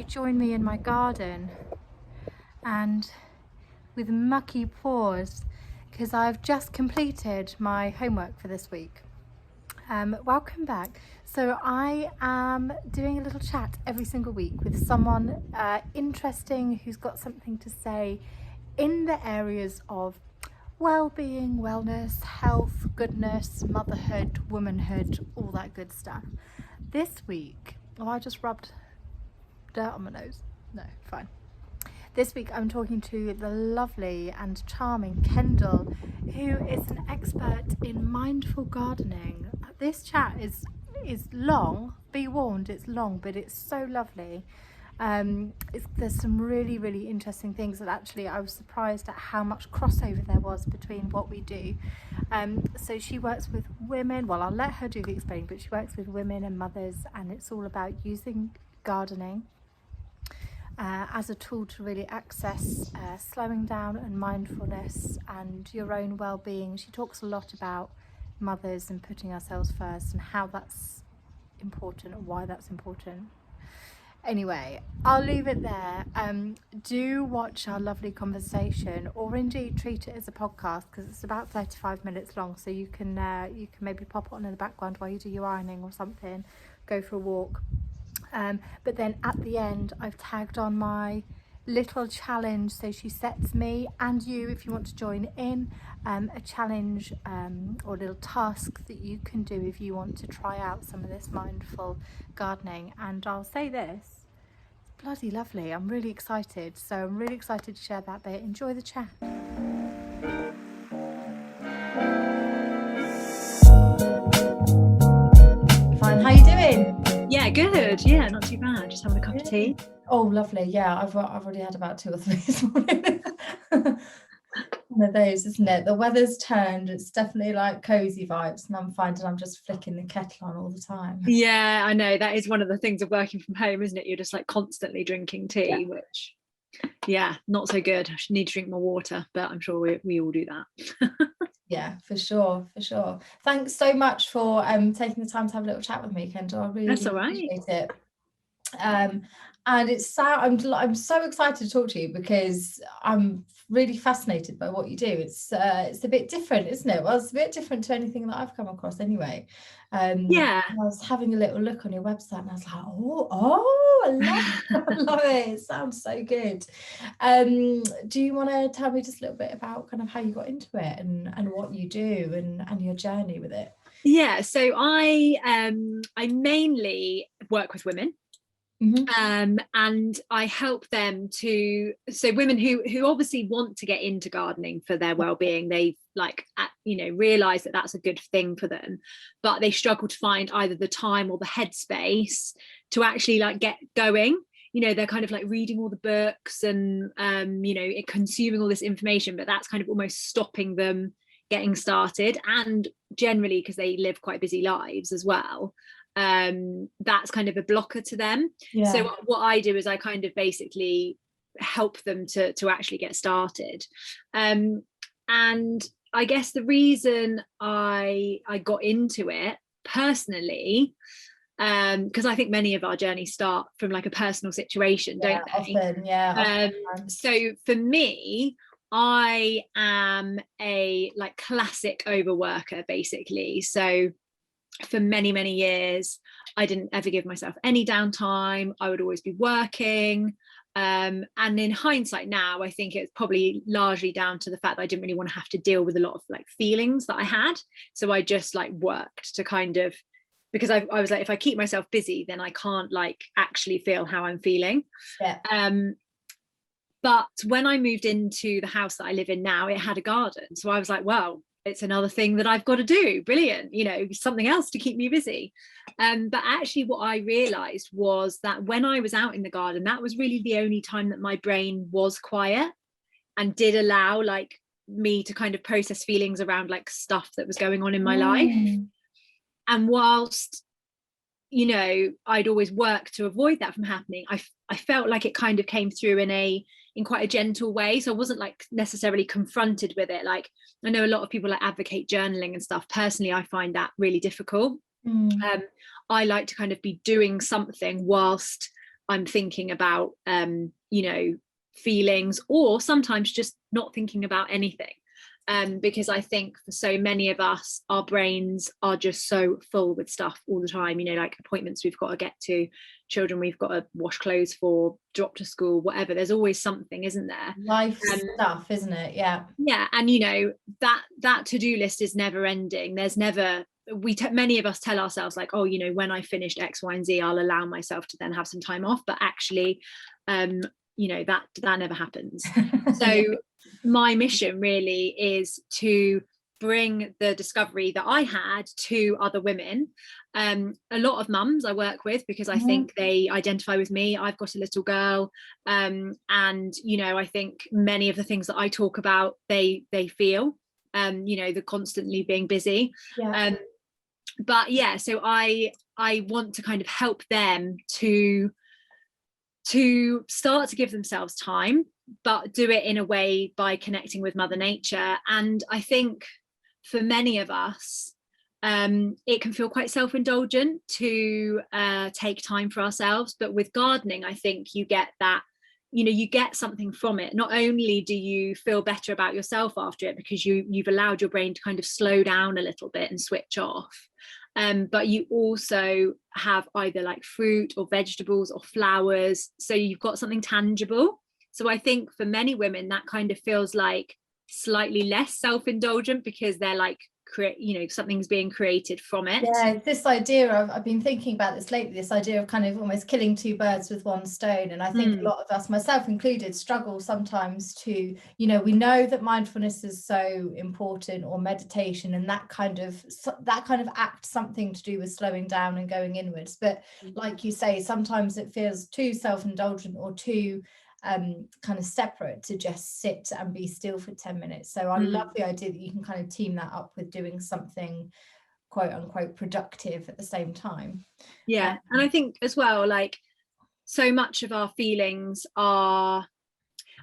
join me in my garden and with mucky paws because I've just completed my homework for this week. Welcome back. So I am doing a little chat every single week with someone interesting who's got something to say in the areas of well-being, wellness, health, goodness, motherhood, womanhood, all that good stuff. This week, I just rubbed dirt on my nose. No, fine. This week I'm talking to the lovely and charming Kendall, who is an expert in mindful gardening. This chat is long, be warned, it's long, but it's so lovely. There's some really interesting things that actually I was surprised at how much crossover there was between what we do. So she works with women, well I'll let her do the explaining, but she works with women and mothers, and it's all about using gardening as a tool to really access slowing down and mindfulness and your own well-being. She talks a lot about mothers and putting ourselves first and how that's important and why that's important. Anyway, I'll leave it there. Do watch our lovely conversation, or indeed treat it as a podcast, because it's about 35 minutes long, so you can maybe pop it on in the background while you do your ironing or something, go for a walk. But then at the end I've tagged on my little challenge, so she sets me and you, if you want to join in, a challenge or a little task that you can do if you want to try out some of this mindful gardening. And I'll say this, it's bloody lovely. I'm really excited, so I'm really excited to share that bit. Enjoy the chat. Fine, how you doing? Yeah, good. Yeah, not too bad. Just having a cup of tea. Oh, lovely. Yeah, I've already had about 2 or 3 this morning. One of those, isn't it? The weather's turned. It's definitely like cozy vibes, and I'm finding I'm just flicking the kettle on all the time. Yeah, I know. That is one of the things of working from home, isn't it? You're just like constantly drinking tea, which, yeah, not so good. I should need to drink more water, but I'm sure we all do that. Yeah, for sure. Thanks so much for taking the time to have a little chat with me, Kendall. I really That's all right. appreciate it. And I'm so excited to talk to you because I'm really fascinated by what you do. It's a bit different, isn't it? Well, it's a bit different to anything that I've come across anyway. Yeah, I was having a little look on your website and I was like, oh, I love it. It sounds so good. Do you want to tell me just a little bit about kind of how you got into it and what you do and your journey with it? Yeah, so I mainly work with women. Mm-hmm. And I help them so women who obviously want to get into gardening for their well-being. They've realize that that's a good thing for them, but they struggle to find either the time or the headspace to actually like get going. They're kind of like reading all the books and consuming all this information, but that's kind of almost stopping them getting started. And generally, because they live quite busy lives as well, that's kind of a blocker to them. Yeah. So what I do is I kind of basically help them to actually get started. And I guess the reason I got into it personally, because I think many of our journeys start from like a personal situation, don't they? Often, yeah. So for me, I am a like classic overworker, basically. So for many years I didn't ever give myself any downtime. I would always be working, and in hindsight now I think it's probably largely down to the fact that I didn't really want to have to deal with a lot of like feelings that I had, so I just like worked to kind of, because I was like, if I keep myself busy then I can't like actually feel how I'm feeling. But when I moved into the house that I live in now, it had a garden, so I was like, well, it's another thing that I've got to do. Brilliant, something else to keep me busy. But actually what I realized was that when I was out in the garden, that was really the only time that my brain was quiet and did allow like me to kind of process feelings around like stuff that was going on in my life. And whilst I'd always worked to avoid that from happening, I felt like it kind of came through in quite a gentle way. So I wasn't like necessarily confronted with it. Like I know a lot of people like advocate journaling and stuff. Personally, I find that really difficult. I like to kind of be doing something whilst I'm thinking about feelings, or sometimes just not thinking about anything. Because I think for so many of us, our brains are just so full with stuff all the time, like appointments we've got to get to, children we've got to wash clothes for, drop to school, whatever. There's always something, isn't there? Life stuff, isn't it? Yeah. And that to-do list is never ending. There's never, many of us tell ourselves like, oh, when I finished X, Y, and Z, I'll allow myself to then have some time off. But actually, that never happens. So my mission really is to bring the discovery that I had to other women, a lot of mums I work with, because I think they identify with me. I've got a little girl, and I think many of the things that I talk about, they feel, the constantly being busy. But yeah, so I want to kind of help them to start to give themselves time, but do it in a way by connecting with Mother Nature. And I think for many of us, it can feel quite self-indulgent to take time for ourselves. But with gardening, I think you get that, you get something from it. Not only do you feel better about yourself after it, because you've allowed your brain to kind of slow down a little bit and switch off, but you also have either like fruit or vegetables or flowers. So you've got something tangible. So I think for many women, that kind of feels like slightly less self-indulgent, because they're like, something's being created from it. Yeah, this idea of, I've been thinking about this lately, this idea of kind of almost killing two birds with one stone. And I think a lot of us, myself included, struggle sometimes to, we know that mindfulness is so important, or meditation, and that kind of act, something to do with slowing down and going inwards. But like you say, sometimes it feels too self-indulgent or too kind of separate to just sit and be still for 10 minutes. So I love the idea that you can kind of team that up with doing something quote unquote productive at the same time. And I think as well, like, so much of our feelings are,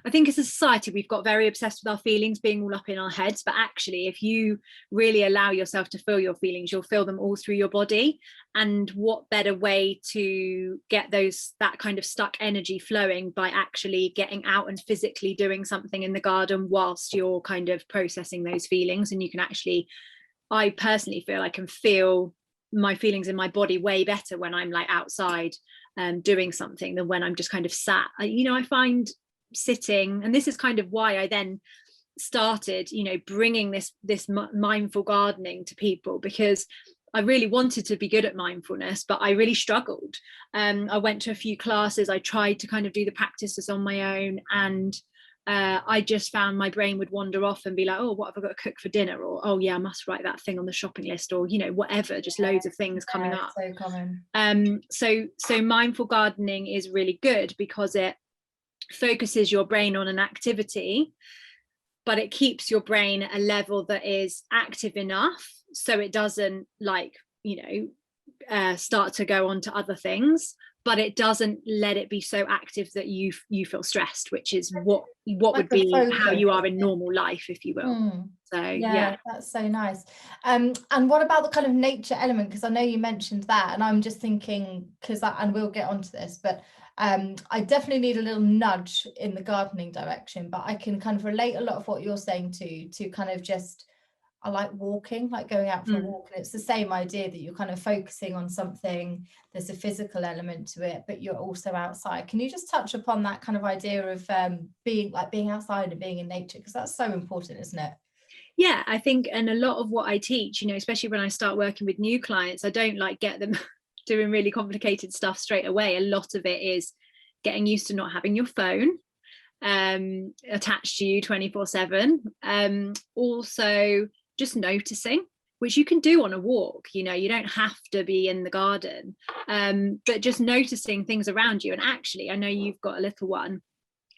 I think as a society, we've got very obsessed with our feelings being all up in our heads. But actually, if you really allow yourself to feel your feelings, you'll feel them all through your body. And what better way to get that kind of stuck energy flowing by actually getting out and physically doing something in the garden whilst you're kind of processing those feelings. And you can actually, I personally feel I can feel my feelings in my body way better when I'm like outside doing something than when I'm just kind of sat. I find sitting, and this is kind of why I then started bringing this mindful gardening to people, because I really wanted to be good at mindfulness, but I really struggled. I went to a few classes, I tried to kind of do the practices on my own, and I just found my brain would wander off and be like, oh, what have I got to cook for dinner? Or, oh yeah, I must write that thing on the shopping list, or whatever, just loads of things coming up. So common. So mindful gardening is really good because it focuses your brain on an activity, but it keeps your brain at a level that is active enough so it doesn't start to go on to other things, but it doesn't let it be so active that you feel stressed, which is what like would be how you are in normal life, if you will. So yeah, that's so nice. And what about the kind of nature element? Because I know you mentioned that, and I'm just thinking, and we'll get onto this, but I definitely need a little nudge in the gardening direction, but I can kind of relate a lot of what you're saying to kind of just, I like walking, like going out for a walk, and it's the same idea that you're kind of focusing on something. There's a physical element to it, but you're also outside. Can you just touch upon that kind of idea of being outside and being in nature, because that's so important, isn't it? Yeah, I think, and a lot of what I teach, especially when I start working with new clients, I don't like get them doing really complicated stuff straight away. A lot of it is getting used to not having your phone attached to you 24/7. Also just noticing, which you can do on a walk. You don't have to be in the garden, but just noticing things around you. And actually, I know you've got a little one.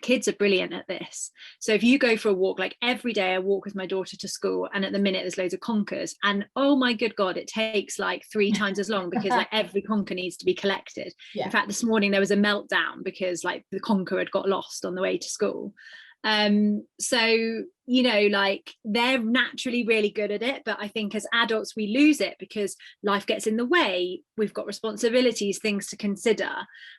Kids are brilliant at this. So if you go for a walk, like every day I walk with my daughter to school, and at the minute there's loads of conkers, and oh my good God, it takes like 3 times as long because like every conker needs to be collected. In fact, this morning there was a meltdown because like the conker had got lost on the way to school. So, you know, like they're naturally really good at it, but I think as adults we lose it because life gets in the way. We've got responsibilities, things to consider.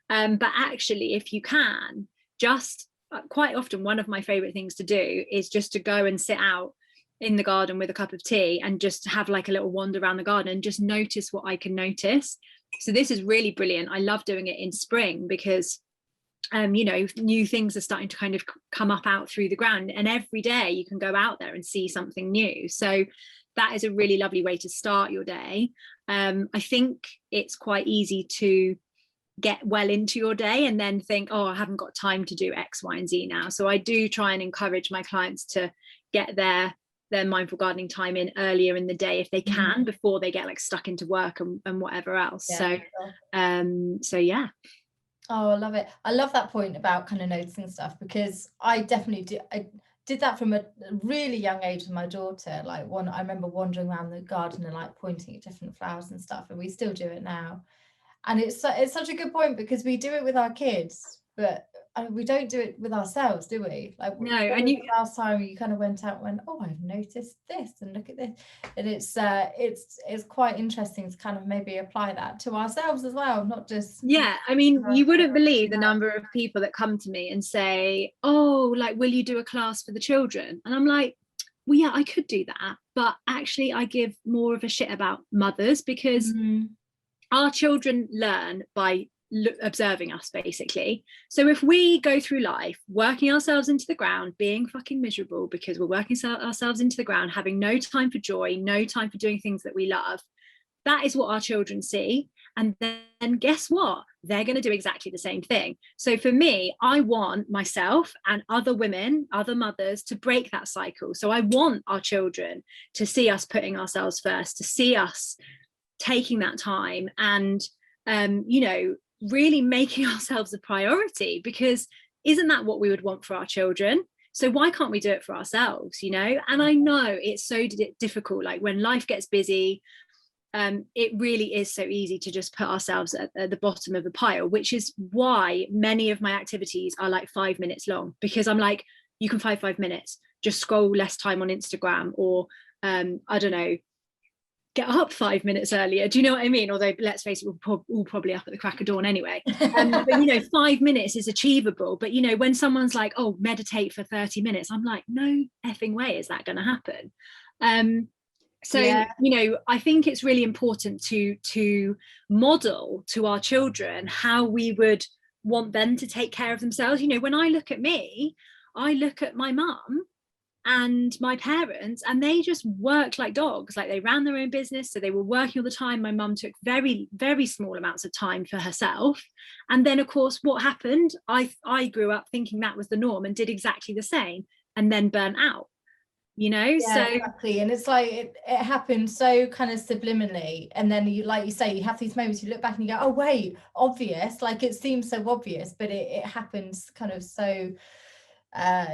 But actually, if you can, just quite often one of my favorite things to do is just to go and sit out in the garden with a cup of tea and just have like a little wander around the garden and just notice what I can notice. So this is really brilliant. I love doing it in spring because you know, new things are starting to kind of come up out through the ground, and every day you can go out there and see something new. So that is a really lovely way to start your day. I think it's quite easy to get well into your day and then think, oh, I haven't got time to do X, Y, and Z now. So I do try and encourage my clients to get their mindful gardening time in earlier in the day if they can, before they get like stuck into work and whatever else. So yeah. Oh, I love it. I love that point about kind of noticing stuff, because I definitely do. I did that from a really young age with my daughter. Like I remember wandering around the garden and like pointing at different flowers and stuff, and we still do it now. And it's such a good point, because we do it with our kids, but we don't do it with ourselves, do we? Like, no. And last time you kind of went out and went, oh, I've noticed this, and look at this. And it's quite interesting to kind of maybe apply that to ourselves as well, not just. Yeah, I mean, you wouldn't believe the number of people that come to me and say, oh, like, will you do a class for the children? And I'm like, well, yeah, I could do that, but actually I give more of a shit about mothers, because our children learn by observing us, basically. So if we go through life working ourselves into the ground, being fucking miserable because we're working ourselves into the ground, having no time for joy, no time for doing things that we love, that is what our children see. And then guess what? They're going to do exactly the same thing. So for me, I want myself and other women, other mothers, to break that cycle. So I want our children to see us putting ourselves first, to see us taking that time and you know, really making ourselves a priority, because isn't that what we would want for our children? So why can't we do it for ourselves, you know? And I know it's so difficult, like when life gets busy, it really is so easy to just put ourselves at the bottom of the pile, which is why many of my activities are like 5 minutes long, because I'm like, you can 5 minutes, just scroll less time on Instagram, or I don't know, get up 5 minutes earlier. Do you know what I mean? Although let's face it, we're all probably up at the crack of dawn anyway. But you know, 5 minutes is achievable. But you know, when someone's like, oh, meditate for 30 minutes, I'm like, no effing way is that going to happen. So you know, I think it's really important to model to our children how we would want them to take care of themselves. You know, when I look at me, I look at my mum and my parents, and they just worked like dogs. Like, they ran their own business, so they were working all the time. My mum took very, very small amounts of time for herself. And then of course, what happened, I grew up thinking that was the norm and did exactly the same, and then burnt out, you know. Yeah, so exactly. And it's like it happened so kind of subliminally, and then you, like you say, you have these moments, you look back and you go, oh wait, obvious, like it seems so obvious, but it happens kind of so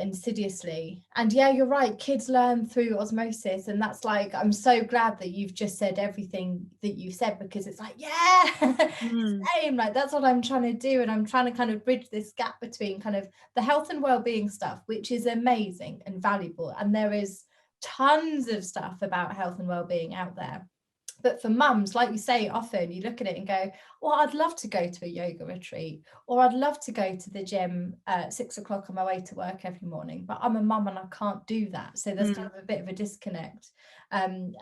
insidiously. And yeah, you're right, kids learn through osmosis, and that's like, I'm so glad that you've just said everything that you've said, because it's like, yeah, same, like that's what I'm trying to do. And I'm trying to kind of bridge this gap between kind of the health and well-being stuff, which is amazing and valuable, and there is tons of stuff about health and well-being out there. But for mums, like you say, often you look at it and go, well, I'd love to go to a yoga retreat, or I'd love to go to the gym at 6 o'clock on my way to work every morning, but I'm a mum and I can't do that. So there's kind of a bit of a disconnect. And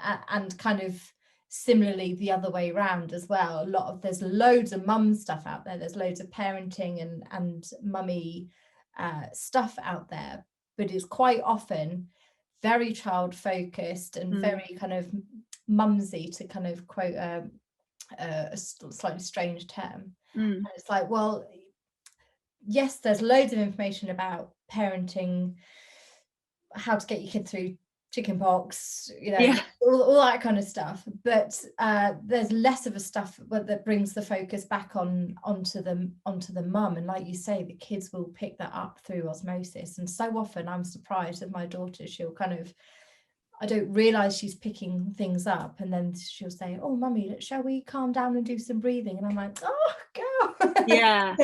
kind of similarly the other way around as well. There's loads of mum stuff out there. There's loads of parenting and mummy stuff out there, but it's quite often very child focused and very kind of mumsy, to kind of quote a slightly strange term. And it's like, well, yes, there's loads of information about parenting, how to get your kid through chickenpox, you know, all that kind of stuff, but there's less of a stuff that brings the focus back onto the mum. And like you say, the kids will pick that up through osmosis. And so often I'm surprised with my daughter, she'll kind of, I don't realize she's picking things up, and then she'll say, "Oh mummy, shall we calm down and do some breathing?" And I'm like, "Oh girl." Yeah.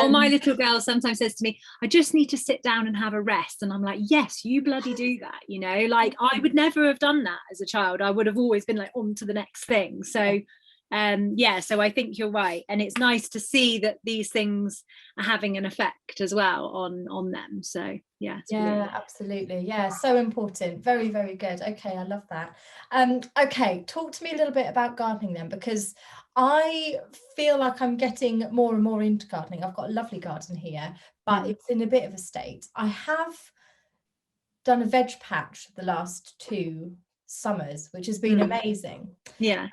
Or my little girl sometimes says to me, "I just need to sit down and have a rest," and I'm like, yes, you bloody do that, you know, like I would never have done that as a child. I would have always been like, on to the next thing. So so I think you're right, and it's nice to see that these things are having an effect as well on them. So yeah, absolutely, yeah, so important. Very, very good. Okay, I love that. Okay, talk to me a little bit about gardening then, because I feel like I'm getting more and more into gardening. I've got a lovely garden here, but it's in a bit of a state. I have done a veg patch the last 2 summers, which has been amazing.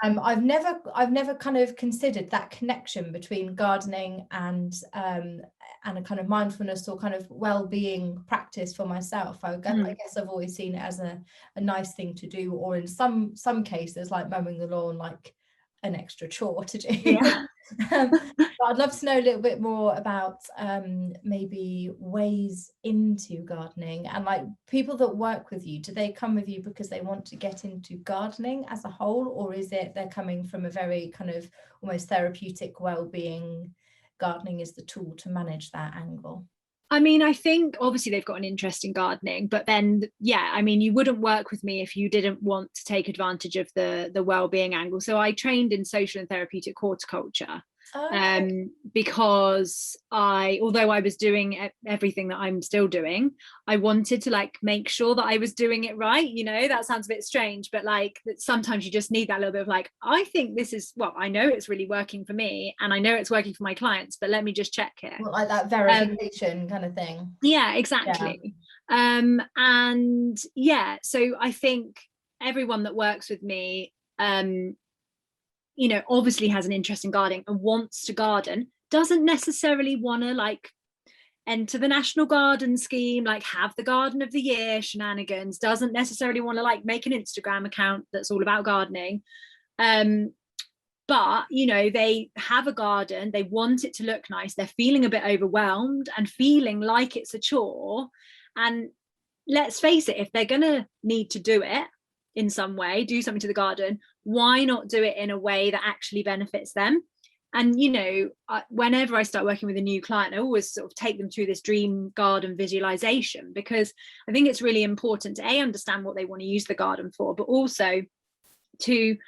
I've never kind of considered that connection between gardening and a kind of mindfulness or kind of well-being practice for myself. I guess I've always seen it as a nice thing to do, or in some cases like mowing the lawn, like an extra chore to do. But I'd love to know a little bit more about maybe ways into gardening, and like people that work with you, do they come with you because they want to get into gardening as a whole, or is it they're coming from a very kind of almost therapeutic well-being, gardening is the tool to manage that angle? I mean, I think obviously they've got an interest in gardening, but then, I mean, you wouldn't work with me if you didn't want to take advantage of the well-being angle. So I trained in social and therapeutic horticulture. Because although I was doing everything that I'm still doing, I wanted to like make sure that I was doing it right. You know, that sounds a bit strange, but like sometimes you just need that little bit of like, I think this is, well, I know it's really working for me and I know it's working for my clients, but let me just check it. Well, like that verification kind of thing. Yeah, exactly. So I think everyone that works with me, you know, obviously has an interest in gardening and wants to garden, doesn't necessarily want to like enter the National Garden Scheme, like have the Garden of the Year shenanigans, doesn't necessarily want to like make an Instagram account that's all about gardening. But, you know, they have a garden, they want it to look nice, they're feeling a bit overwhelmed and feeling like it's a chore. And let's face it, if they're going to need to do it in some way, do something to the garden, why not do it in a way that actually benefits them? And, you know, whenever I start working with a new client, I always sort of take them through this dream garden visualization, because I think it's really important to understand what they want to use the garden for, but also to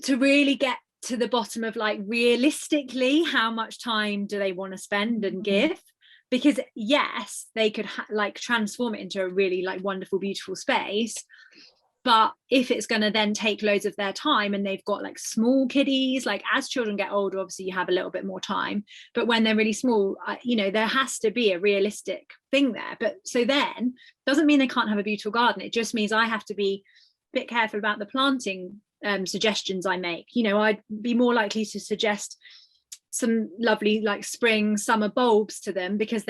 really get to the bottom of like realistically how much time do they want to spend and give. Because yes, they could like transform it into a really like wonderful, beautiful space. But if it's going to then take loads of their time, and they've got like small kiddies, like as children get older, obviously you have a little bit more time. But when they're really small, you know, there has to be a realistic thing there. But so then doesn't mean they can't have a beautiful garden. It just means I have to be a bit careful about the planting suggestions I make. You know, I'd be more likely to suggest some lovely like spring summer bulbs to them, because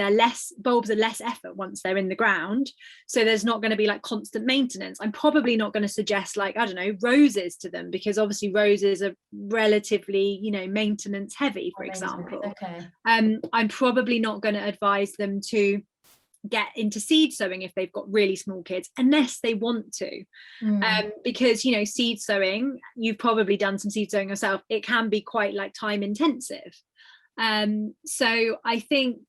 bulbs are less effort once they're in the ground, so there's not going to be like constant maintenance. I'm probably not going to suggest like, I don't know, roses to them, because obviously roses are relatively, you know, maintenance heavy, for example. I'm probably not going to advise them to get into seed sowing if they've got really small kids, unless they want to. Because, you know, seed sowing, you've probably done some seed sowing yourself, it can be quite like time intensive. So I think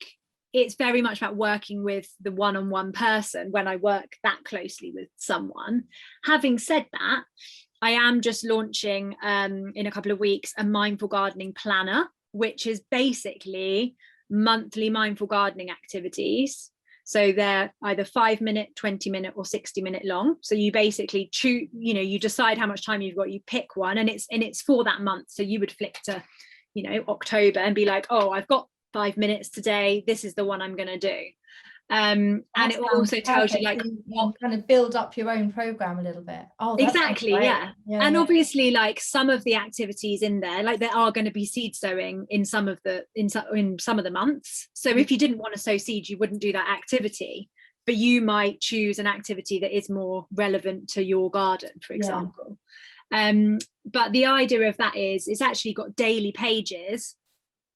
it's very much about working with the one-on-one person when I work that closely with someone. Having said that, I am just launching in a couple of weeks a mindful gardening planner, which is basically monthly mindful gardening activities. So they're either 5-minute, 20-minute or 60-minute long. So you basically choose, you know, you decide how much time you've got, you pick one, and it's for that month. So you would flick to, you know, October and be like, oh, I've got 5 minutes today, this is the one I'm going to do. And it also tells you like you kind of build up your own program a little bit. Oh, exactly, and obviously like some of the activities in there, like there are going to be seed sowing in some of the months. So if you didn't want to sow seeds, you wouldn't do that activity, but you might choose an activity that is more relevant to your garden, for example. But the idea of that is it's actually got daily pages,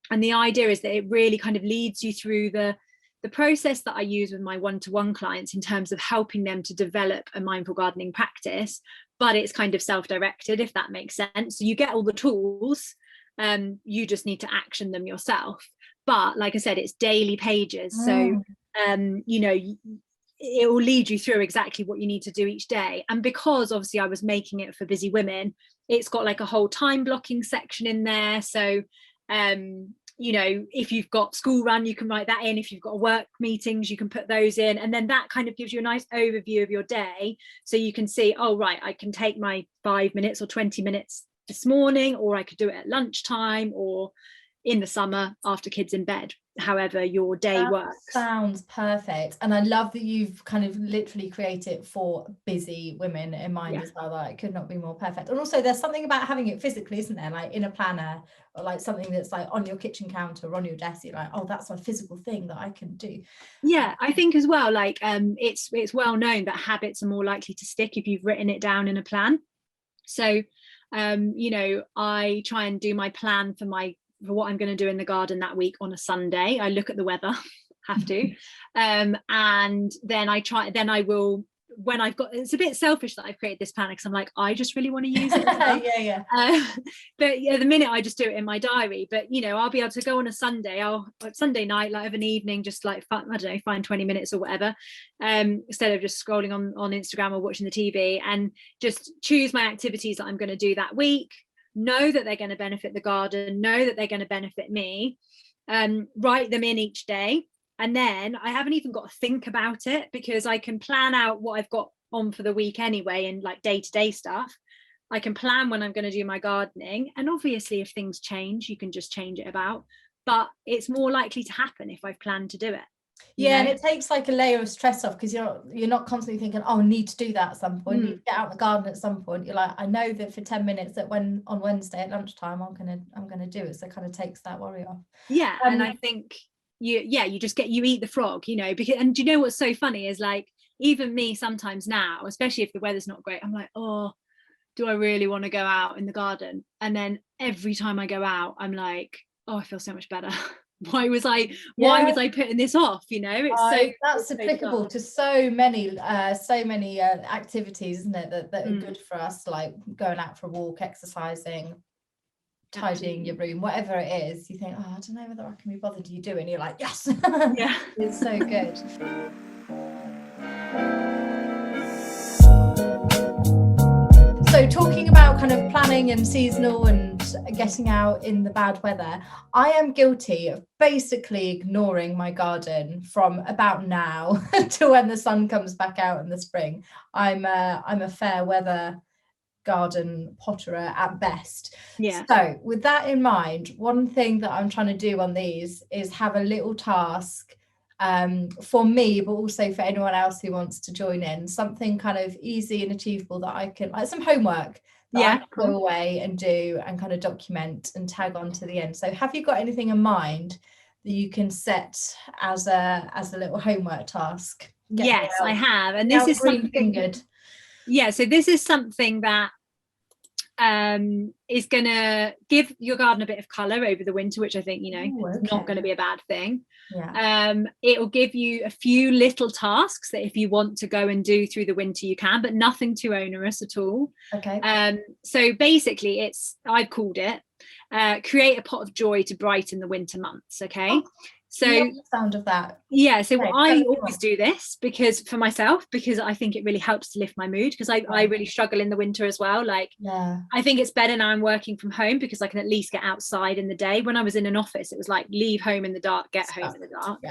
and the idea is that it really kind of leads you through the the process that I use with my one-to-one clients in terms of helping them to develop a mindful gardening practice, but it's kind of self-directed, if that makes sense. So you get all the tools, you just need to action them yourself. But like I said, it's daily pages. So, you know, it will lead you through exactly what you need to do each day. And because obviously I was making it for busy women, it's got like a whole time blocking section in there. So, you know, if you've got school run, you can write that in. If you've got work meetings, you can put those in. And then that kind of gives you a nice overview of your day. So you can see, oh, right, I can take my 5 minutes or 20 minutes this morning, or I could do it at lunchtime or in the summer after kids in bed, however your day works. Sounds perfect. And I love that you've kind of literally created for busy women in mind as well. Like, it could not be more perfect. And also there's something about having it physically, isn't there? Like in a planner, or like something that's like on your kitchen counter or on your desk, you're like, oh, that's a physical thing that I can do. Yeah, I think as well, like it's well known that habits are more likely to stick if you've written it down in a plan. So you know, I try and do my plan for what I'm going to do in the garden that week on a Sunday. I look at the weather, have to, and then I will, when I've got, it's a bit selfish that I've created this plan because I'm like, I just really want to use it as well. But yeah, the minute I just do it in my diary. But you know, I'll be able to go on a Sunday, Sunday night, like of an evening, just like I don't know, find 20 minutes or whatever, instead of just scrolling on Instagram or watching the TV, and just choose my activities that I'm going to do that week. Know that they're going to benefit the garden, know that they're going to benefit me, write them in each day. And then I haven't even got to think about it because I can plan out what I've got on for the week anyway, and like day-to-day stuff. I can plan when I'm going to do my gardening. And obviously if things change, you can just change it about, but it's more likely to happen if I've planned to do it. Yeah, and it takes like a layer of stress off because you're not constantly thinking, oh, I need to do that at some point. You need to get out in the garden at some point. You're like, I know that for 10 minutes that when on Wednesday at lunchtime I'm gonna do it. So it kind of takes that worry off. Yeah, and I think you eat the frog, you know, because, and do you know what's so funny is like even me sometimes now, especially if the weather's not great, I'm like, oh, do I really want to go out in the garden? And then every time I go out, I'm like, oh, I feel so much better. Why was I putting this off, you know? That's applicable to so many activities, isn't it, that are good for us, like going out for a walk, exercising, tidying your room, whatever it is. You think, oh, I don't know whether I can be bothered. You do it and you're like, yes. Yeah. It's so good. So talking about kind of planning and seasonal and getting out in the bad weather, I am guilty of basically ignoring my garden from about now to when the sun comes back out in the spring. I'm a fair weather garden potterer at best. Yeah. So with that in mind, one thing that I'm trying to do on these is have a little task for me, but also for anyone else who wants to join in, something kind of easy and achievable that I can, like some homework that I can go away and do and kind of document and tag on to the end. So have you got anything in mind that you can set as a little homework task? Yes, I have. And this is something good. Yeah, so this is something that is going to give your garden a bit of colour over the winter, which I think, you know, is not going to be a bad thing. It will give you a few little tasks that if you want to go and do through the winter you can, but nothing too onerous at all. So basically I've called it create a pot of joy to brighten the winter months. So the sound of that. Yeah, so I always do this because for myself, because I think it really helps to lift my mood, because I really struggle in the winter as well. Like, I think it's better now I'm working from home because I can at least get outside in the day. When I was in an office, it was like leave home in the dark, get home in the dark.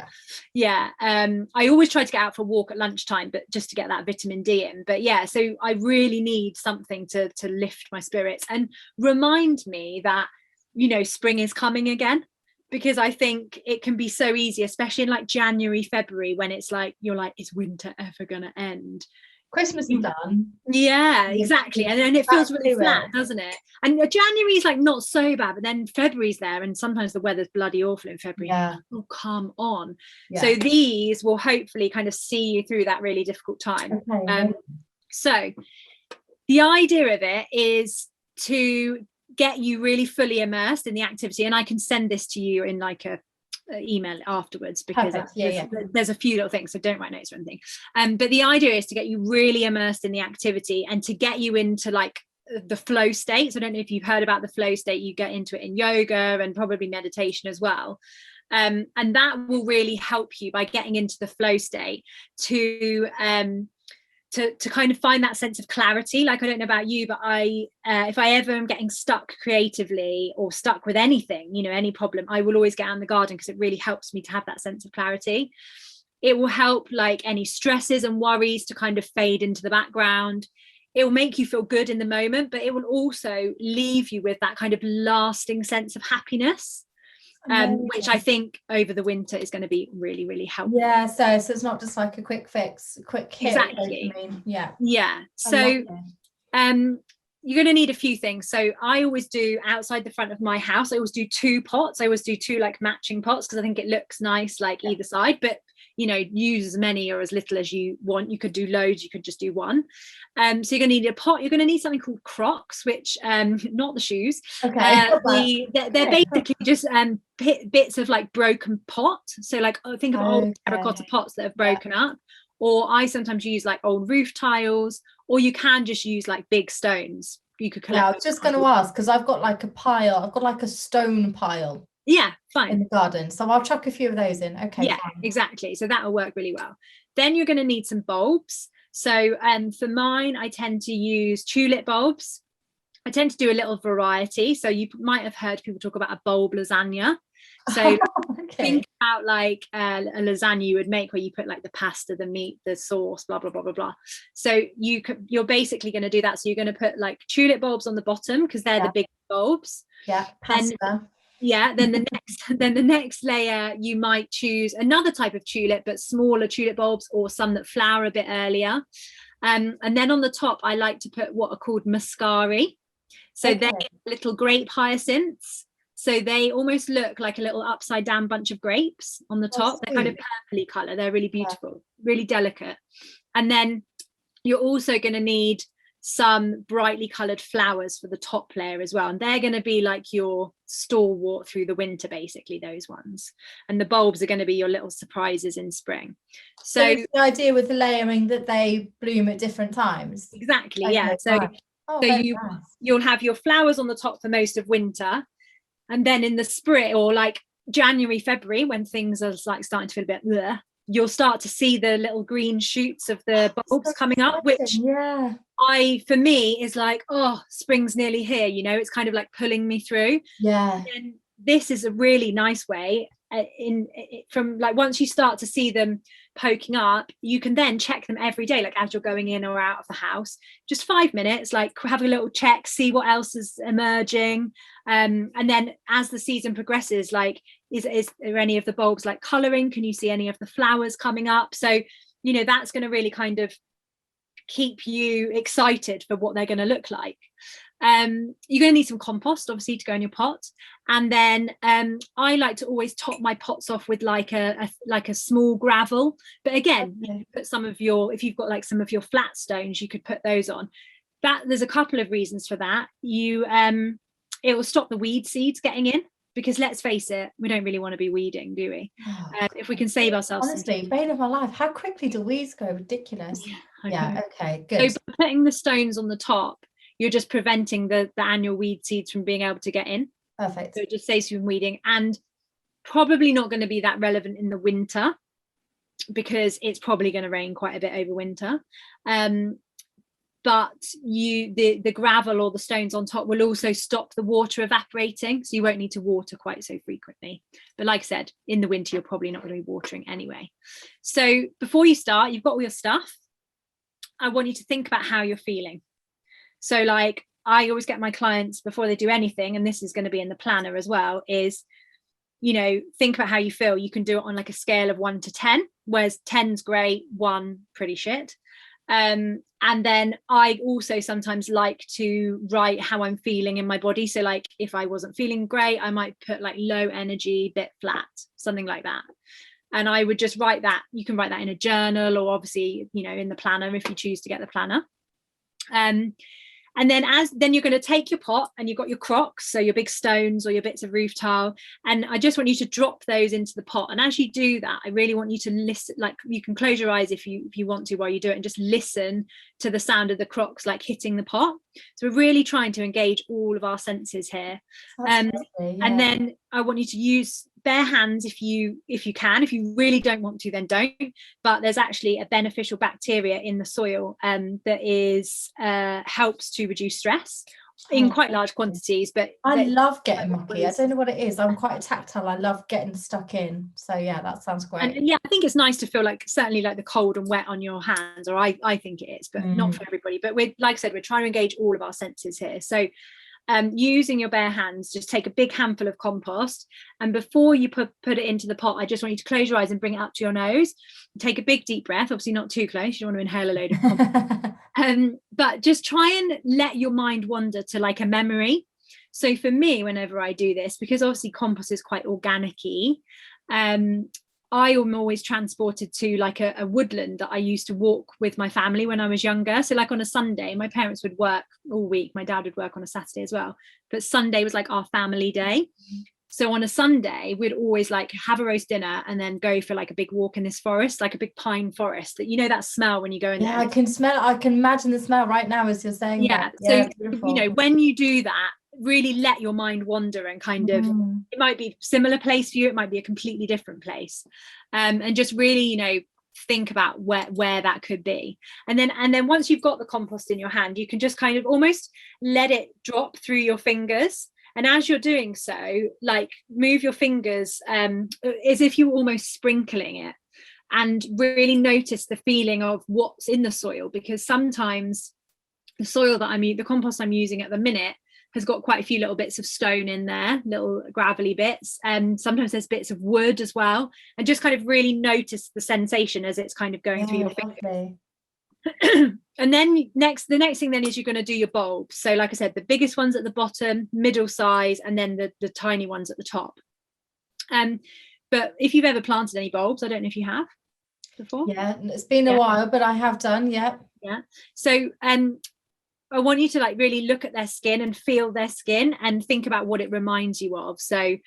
I always try to get out for a walk at lunchtime, but just to get that vitamin D in. But yeah, so I really need something to lift my spirits and remind me that, you know, spring is coming again. Because I think it can be so easy, especially in like January, February, when it's like, you're like, is winter ever going to end? Christmas is done. Yeah, exactly. And then it feels really flat, doesn't it? And January is like not so bad, but then February's there. And sometimes the weather's bloody awful in February. Oh, come on. So these will hopefully kind of see you through that really difficult time. So the idea of it is to get you really fully immersed in the activity, and I can send this to you in like a email afterwards, because yeah. there's a few little things, so don't write notes or anything. But the idea is to get you really immersed in the activity and to get you into like the flow state. So I don't know if you've heard about the flow state. You get into it in yoga and probably meditation as well. And that will really help you by getting into the flow state to kind of find that sense of clarity. Like, I don't know about you, but if I ever am getting stuck creatively or stuck with anything, you know, any problem, I will always get out in the garden, because it really helps me to have that sense of clarity. It will help like any stresses and worries to kind of fade into the background. It will make you feel good in the moment, but it will also leave you with that kind of lasting sense of happiness, which I think over the winter is going to be really, really helpful. Yeah, so it's not just like a quick fix, quick hit. Exactly. Yeah. So you're going to need a few things. So I always do, outside the front of my house, I always do 2 pots. I always do 2 like matching pots, because I think it looks nice like either side. But you know, use as many or as little as you want. You could do loads, you could just do 1. So you're going to need a pot. You're going to need something called Crocs, which not the shoes. They're basically just bits of like broken pot. So like, think of old terracotta pots that have broken up. Or I sometimes use like old roof tiles, or you can just use like big stones. You could collect. I was just going to ask, because I've got like a stone pile. Yeah, fine. In the garden, so I'll chuck a few of those in. Okay. Yeah, fine. Exactly. So that will work really well. Then you're going to need some bulbs. So for mine, I tend to use tulip bulbs. I tend to do a little variety. So you might have heard people talk about a bulb lasagna. So think about like a lasagna you would make, where you put like the pasta, the meat, the sauce, blah blah blah blah blah. So you're basically going to do that. So you're going to put like tulip bulbs on the bottom, because they're the big bulbs. Yeah, pasta. Then the next layer, you might choose another type of tulip, but smaller tulip bulbs, or some that flower a bit earlier. And then on the top, I like to put what are called muscari. So they're little grape hyacinths. So they almost look like a little upside down bunch of grapes on the top. They're kind of purpley color. They're really beautiful, really delicate. And then you're also going to need some brightly colored flowers for the top layer as well, and they're going to be like your stalwart through the winter, basically, those ones. And the bulbs are going to be your little surprises in spring. So the idea with the layering that they bloom at different times. Exactly. Yeah. So you'll have your flowers on the top for most of winter, and then in the spring, or like January, February, when things are like starting to feel a bit bleh, you'll start to see the little green shoots of the bulbs coming up, which for me is like, oh, spring's nearly here, you know. It's kind of like pulling me through. And this is a really nice way from like, once you start to see them poking up, you can then check them every day, like as you're going in or out of the house, just 5 minutes, like have a little check, see what else is emerging. And then as the season progresses, like is there any of the bulbs like colouring? Can you see any of the flowers coming up? So, you know, that's going to really kind of keep you excited for what they're going to look like. You're going to need some compost, obviously, to go in your pot. And then I like to always top my pots off with like a small gravel. But again, you can put some of your, if you've got like some of your flat stones, you could put those on. That there's a couple of reasons for that. It will stop the weed seeds getting in, because let's face it, we don't really want to be weeding, do we? If we can save ourselves. Honestly, bane of my life. How quickly do weeds go? Ridiculous. Okay, good. So by putting the stones on the top, you're just preventing the annual weed seeds from being able to get in. Perfect. So it just saves you from weeding, and probably not going to be that relevant in the winter, because it's probably going to rain quite a bit over winter. But the gravel or the stones on top will also stop the water evaporating, so you won't need to water quite so frequently. But like I said, in the winter, you're probably not going to be watering anyway. So before you start, you've got all your stuff. I want you to think about how you're feeling. So like, I always get my clients, before they do anything, and this is going to be in the planner as well, is, you know, think about how you feel. You can do it on like a scale of 1 to 10, whereas 10's great, 1 pretty shit. And then I also sometimes like to write how I'm feeling in my body. So like, if I wasn't feeling great, I might put like low energy, bit flat, something like that. And I would just write that. You can write that in a journal, or obviously, you know, in the planner if you choose to get the planner. And then you're going to take your pot, and you've got your crocks, so your big stones or your bits of roof tile, and I just want you to drop those into the pot. And as you do that, I really want you to listen. Like, you can close your eyes if you want to while you do it, and just listen to the sound of the crocks like hitting the pot. So we're really trying to engage all of our senses here. And then I want you to use bare hands if you can. If you really don't want to, then don't. But there's actually a beneficial bacteria in the soil that is helps to reduce stress in quite large quantities. But I love getting mucky. I don't know what it is. I'm quite tactile. I love getting stuck in. So yeah, that sounds great. And yeah, I think it's nice to feel like, certainly like the cold and wet on your hands, or I think it is, but not for everybody. But we're, like I said, we're trying to engage all of our senses here. So using your bare hands, just take a big handful of compost, and before you put it into the pot, I just want you to close your eyes and bring it up to your nose. Take a big deep breath, obviously not too close, you don't want to inhale a load of compost. But just try and let your mind wander to like a memory. So for me, whenever I do this, because obviously compost is quite organic-y, I am always transported to like a woodland that I used to walk with my family when I was younger. So like on a Sunday, my parents would work all week. My dad would work on a Saturday as well. But Sunday was like our family day. So on a Sunday, we'd always like have a roast dinner and then go for like a big walk in this forest, like a big pine forest, that, you know, that smell when you go in there. I can smell it. I can imagine the smell right now as you're saying that. So, you know, when you do that, really let your mind wander and kind of, it might be a similar place for you, it might be a completely different place, and just really, you know, think about where that could be. And then once you've got the compost in your hand, you can just kind of almost let it drop through your fingers. And as you're doing so, like, move your fingers as if you were almost sprinkling it, and really notice the feeling of what's in the soil, because sometimes the soil that the compost I'm using at the minute has got quite a few little bits of stone in there, little gravelly bits, and sometimes there's bits of wood as well. And just kind of really notice the sensation as it's kind of going through your fingers. And then the next thing then is you're going to do your bulbs. So like I said, the biggest ones at the bottom, middle size, and then the tiny ones at the top. But if you've ever planted any bulbs, I don't know if you have before. Yeah, it's been a while, but I have done. Yeah. So I want you to like really look at their skin and feel their skin and think about what it reminds you of. So you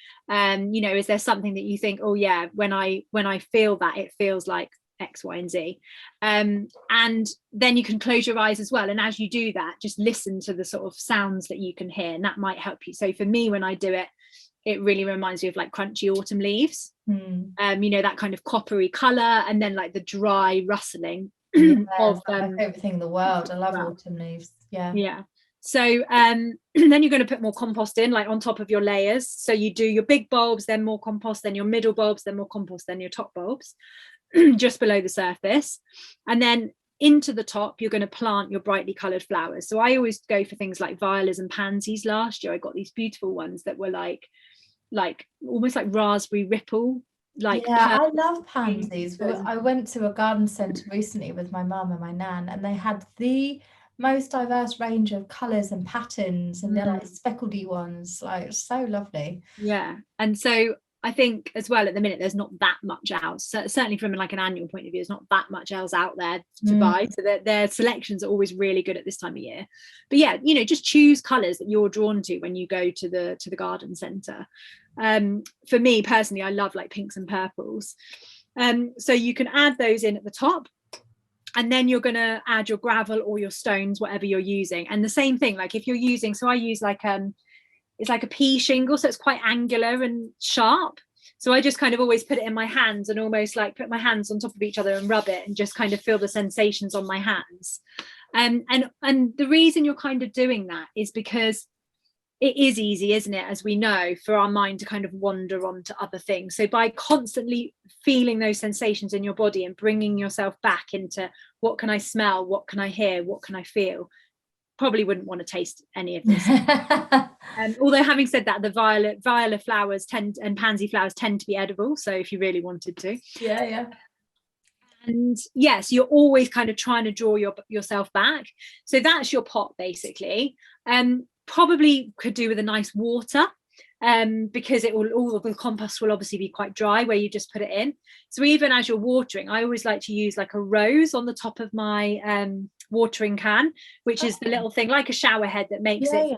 know, is there something that you think, oh yeah, when I feel that, it feels like X, Y, and Z. And then you can close your eyes as well, and as you do that, just listen to the sort of sounds that you can hear, and that might help you. So for me, when I do it, it really reminds me of like crunchy autumn leaves, you know, that kind of coppery color, and then like the dry rustling of my favorite thing in the world. I love autumn leaves. So then you're going to put more compost in, like on top of your layers. So you do your big bulbs, then more compost, then your middle bulbs, then more compost, then your top bulbs, just below the surface. And then into the top, you're going to plant your brightly coloured flowers. So I always go for things like violas and pansies. Last year I got these beautiful ones that were like almost like raspberry ripple. I love pansies. I went to a garden centre recently with my mum and my nan, and they had the most diverse range of colours and patterns, and they're like speckledy ones, like so lovely. And so I think as well at the minute there's not that much else, so certainly from like an annual point of view, there's not that much else out there to buy, so their selections are always really good at this time of year. But yeah, you know, just choose colours that you're drawn to when you go to the garden centre. For me personally, I love like pinks and purples, so you can add those in at the top, and then you're going to add your gravel or your stones, whatever you're using. And the same thing, like if you're using, so I use like it's like a pea shingle, so it's quite angular and sharp. So I just kind of always put it in my hands and almost like put my hands on top of each other and rub it and just kind of feel the sensations on my hands. And the reason you're kind of doing that is because it is easy, isn't it, as we know, for our mind to kind of wander on to other things. So by constantly feeling those sensations in your body and bringing yourself back into what can I smell, what can I hear, what can I feel, probably wouldn't want to taste any of this. Although having said that, the violet flowers and pansy flowers tend to be edible, so if you really wanted to. And yes, you're always kind of trying to draw yourself back. So that's your pot basically. Probably could do with a nice water, because all of the compost will obviously be quite dry where you just put it in. So even as you're watering, I always like to use like a rose on the top of my watering can, which is the little thing like a shower head that makes it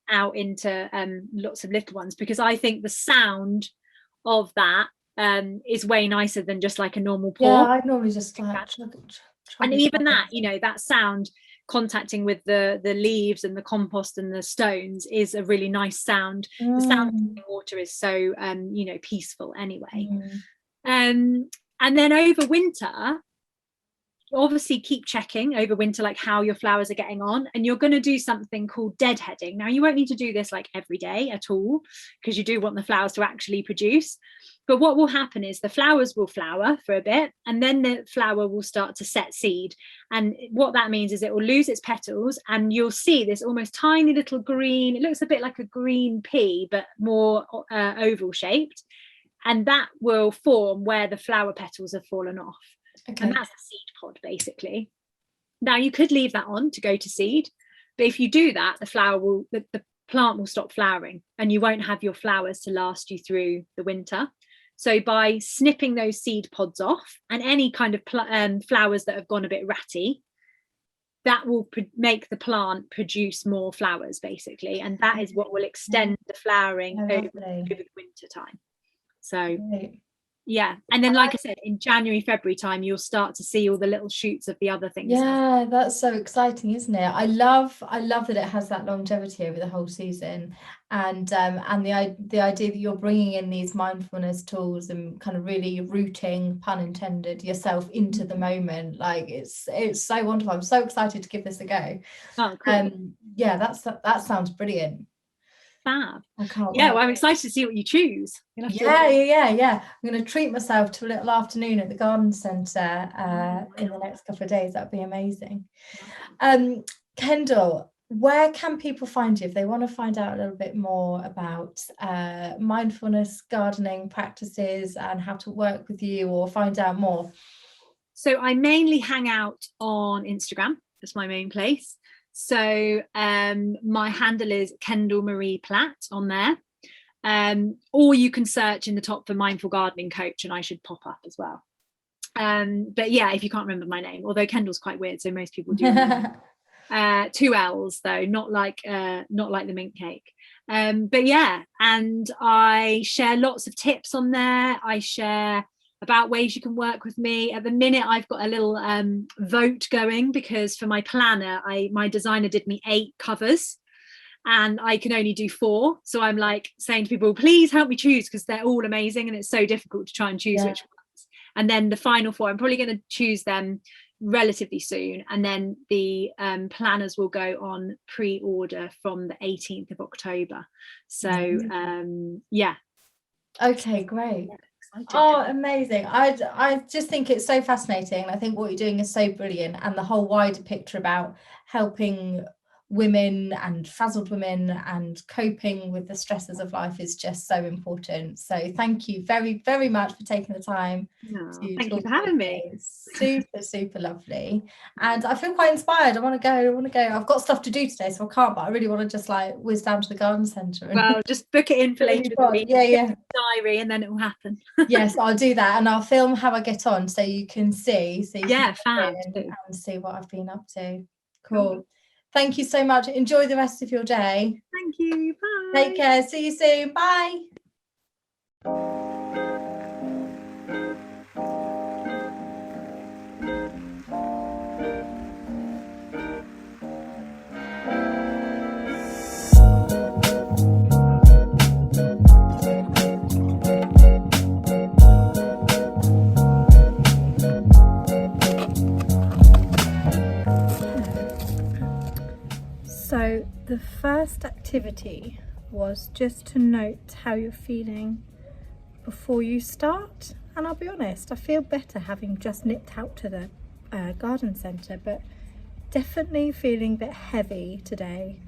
out into lots of little ones, because I think the sound of that is way nicer than just like a normal pour. Yeah, I normally just like and even that, you know, that sound contacting with the leaves and the compost and the stones is a really nice sound. The sound of water is so you know, peaceful anyway. And then over winter, obviously keep checking over winter like how your flowers are getting on, and you're going to do something called deadheading. Now, you won't need to do this like every day at all, because you do want the flowers to actually produce, but what will happen is the flowers will flower for a bit, and then the flower will start to set seed, and what that means is it will lose its petals, and you'll see this almost tiny little green, it looks a bit like a green pea but more oval shaped, and that will form where the flower petals have fallen off. Okay. And that's a seed pod basically. Now, you could leave that on to go to seed, but if you do that, the plant will stop flowering, and you won't have your flowers to last you through the winter. So by snipping those seed pods off, and any kind of flowers that have gone a bit ratty, that will make the plant produce more flowers basically, and that is what will extend the flowering over the winter time. So yeah, and then like I said, in January, February time, you'll start to see all the little shoots of the other things. Yeah, that's so exciting, isn't it? I love that it has that longevity over the whole season, and the idea that you're bringing in these mindfulness tools and kind of really rooting, pun intended, yourself into the moment. Like it's so wonderful. I'm so excited to give this a go. Oh, cool. Yeah, that sounds brilliant. Fab. Yeah, well, I'm excited to see what you choose. Yeah. I'm going to treat myself to a little afternoon at the garden centre in the next couple of days. That'd be amazing. Kendall, where can people find you if they want to find out a little bit more about mindfulness gardening practices and how to work with you, or find out more? So I mainly hang out on Instagram. That's my main place. So my handle is Kendall Marie Platt on there, or you can search in the top for Mindful Gardening Coach and I should pop up as well. But yeah, if you can't remember my name, although Kendall's quite weird, so most people do. 2 L's though, not like the mint cake. But yeah, and I share lots of tips on there. I share about ways you can work with me. At the minute, I've got a little vote going, because for my planner, my designer did me 8 covers and I can only do 4. So I'm like saying to people, please help me choose, because they're all amazing and it's so difficult to try and choose which ones. And then the final 4, I'm probably going to choose them relatively soon, and then the planners will go on pre-order from the 18th of October. So yeah. Okay, great. Oh, amazing. I just think it's so fascinating. I think what you're doing is so brilliant, and the whole wider picture about helping women and frazzled women and coping with the stresses of life is just so important. So thank you very, very much for taking the time. Thank you for having me. It's super lovely, and I feel quite inspired. I want to go. I've got stuff to do today, so I can't, but I really want to just like whiz down to the garden centre. Well, just book it in for later in the week. Yeah. Diary, and then it will happen. Yes, I'll do that, and I'll film how I get on so you can see. So you can fab. and see what I've been up to. Cool. Thank you so much. Enjoy the rest of your day. Thank you. Bye. Take care. See you soon. Bye. So the first activity was just to note how you're feeling before you start, and I'll be honest, I feel better having just nipped out to the garden centre, but definitely feeling a bit heavy today,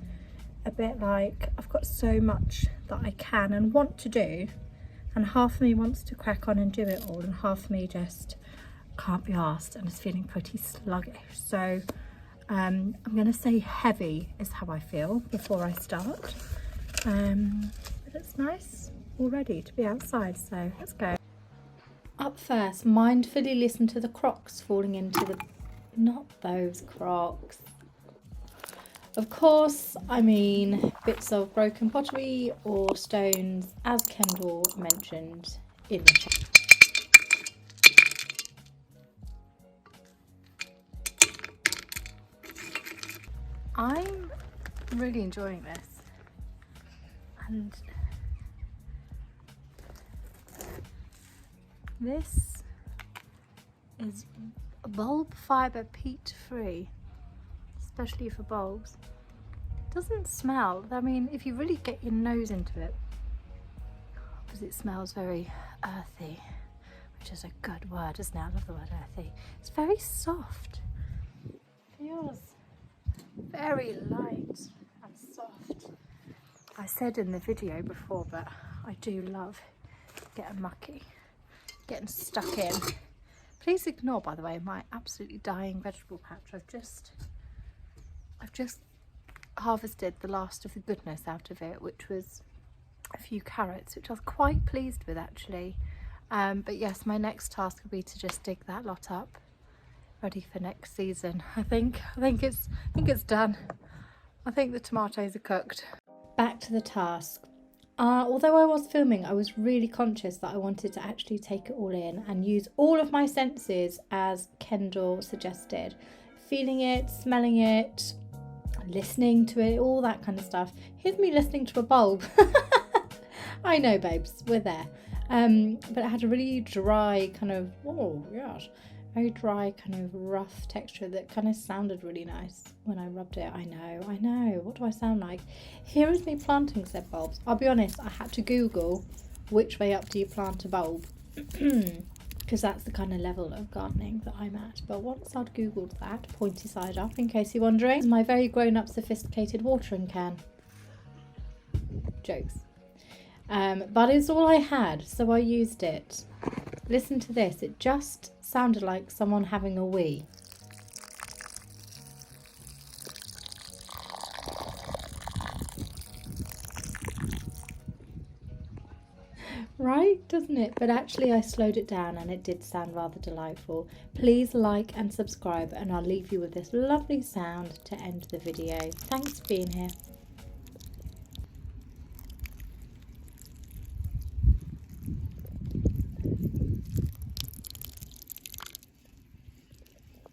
a bit like I've got so much that I can and want to do, and half of me wants to crack on and do it all, and half of me just can't be arsed and is feeling pretty sluggish. So I'm going to say heavy is how I feel before I start, but it's nice already to be outside, so let's go. Up first, mindfully listen to the crocs falling into the Not those Crocs. Of course, I mean bits of broken pottery or stones, as Kendall mentioned in the chat. I'm really enjoying this, and this is bulb fibre peat free, especially for bulbs. It doesn't smell, I mean, if you really get your nose into it, because it smells very earthy, which is a good word, isn't it? I love the word earthy. It's very soft, feels very light and soft. I said in the video before, but I do love getting mucky, getting stuck in. Please ignore, by the way, my absolutely dying vegetable patch. I've just harvested the last of the goodness out of it, which was a few carrots, which I was quite pleased with actually. But yes, my next task will be to just dig that lot up, ready for next season. I think it's done. I think the tomatoes are cooked. Back to the task. Although I was filming, I was really conscious that I wanted to actually take it all in and use all of my senses as Kendall suggested. Feeling it, smelling it, listening to it, all that kind of stuff. Here's me listening to a bulb. I know, babes, we're there. But it had a really dry kind of, oh gosh, very dry kind of rough texture that kind of sounded really nice when I rubbed it. I know, what do I sound like? Here is me planting said bulbs. I'll be honest, I had to Google which way up do you plant a bulb, because that's the kind of level of gardening that I'm at. But once I'd Googled that, pointy side up, in case you're wondering, is my very grown-up sophisticated watering can. Jokes. But it's all I had, so I used it. Listen to this, it just sounded like someone having a wee. Right, doesn't it? But actually I slowed it down and it did sound rather delightful. Please like and subscribe, and I'll leave you with this lovely sound to end the video. Thanks for being here.